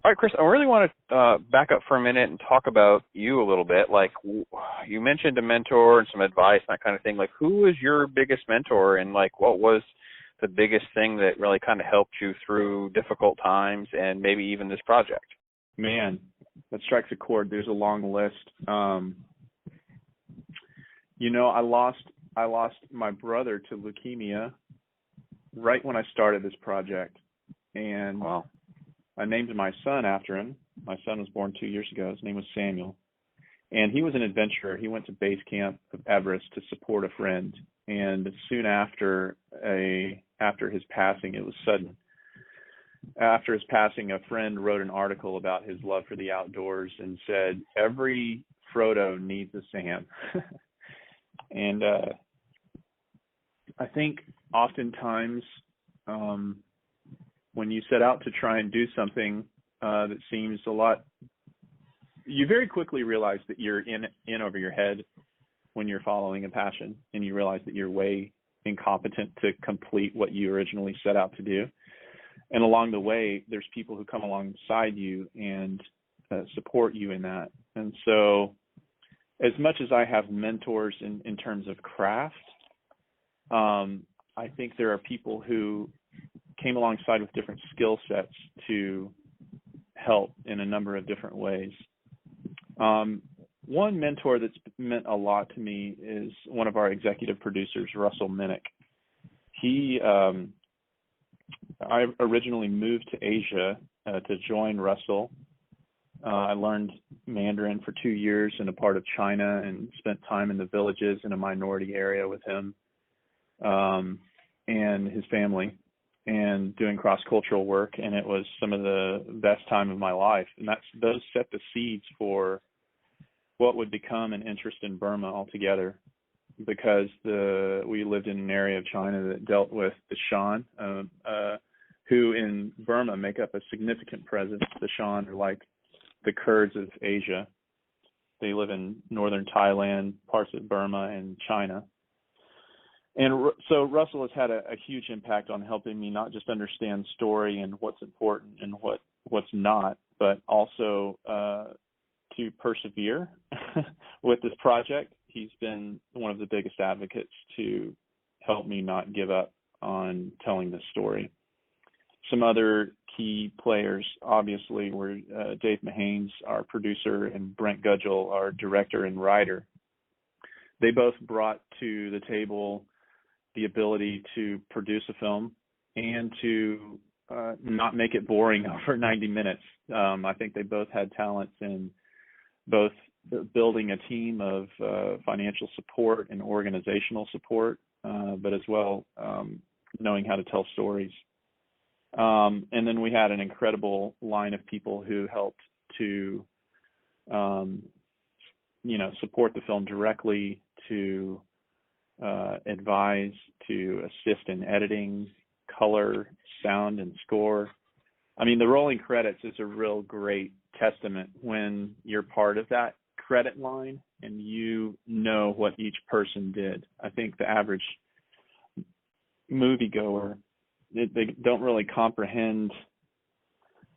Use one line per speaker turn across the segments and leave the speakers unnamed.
All right, Chris, I really want to back up for a minute and talk about you a little bit. Like, you mentioned a mentor and some advice and that kind of thing. Like, who was your biggest mentor, and, like, what was the biggest thing that really kind of helped you through difficult times and maybe even this project?
Man, that strikes a chord. There's a long list. I lost my brother to leukemia right when I started this project. And
wow.
I named my son after him. My son was born 2 years ago. His name was Samuel. And he was an adventurer. He went to base camp of Everest to support a friend. And soon after his passing, it was sudden. After his passing, a friend wrote an article about his love for the outdoors and said, every Frodo needs a Sam. And I think oftentimes when you set out to try and do something that seems a lot, you very quickly realize that you're in over your head when you're following a passion, and you realize that you're way incompetent to complete what you originally set out to do. And along the way, there's people who come alongside you and support you in that. And so as much as I have mentors in terms of craft, I think there are people who came alongside with different skill sets to help in a number of different ways. One mentor that's meant a lot to me is one of our executive producers, Russell MINICK. I originally moved to Asia to join Russell. I learned Mandarin for 2 years in a part of China and spent time in the villages in a minority area with him and his family, and doing cross-cultural work, and it was some of the best time of my life. And those set the seeds for what would become an interest in Burma altogether, because we lived in an area of China that dealt with the Shan, who in Burma make up a significant presence. The Shan are like the Kurds of Asia. They live in northern Thailand, parts of Burma, and China. And so Russell has had a huge impact on helping me not just understand story and what's important and what's not, but also to persevere with this project. He's been one of the biggest advocates to help me not give up on telling this story. Some other key players, obviously, were Dave Mahanes, our producer, and Brent Gudgel, our director and writer. They both brought to the table the ability to produce a film and to not make it boring over 90 minutes. I think they both had talents in both building a team of financial support and organizational support, but as well knowing how to tell stories. And then we had an incredible line of people who helped to, support the film directly, to advise, to assist in editing, color, sound, and score. I mean, the rolling credits is a real great testament when you're part of that credit line and you know what each person did. I think the average moviegoer, they don't really comprehend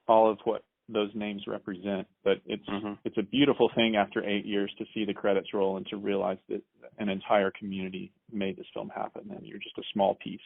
all of what those names represent, but it's a beautiful thing after 8 years to see the credits roll and to realize that an entire community made this film happen, and you're just a small piece.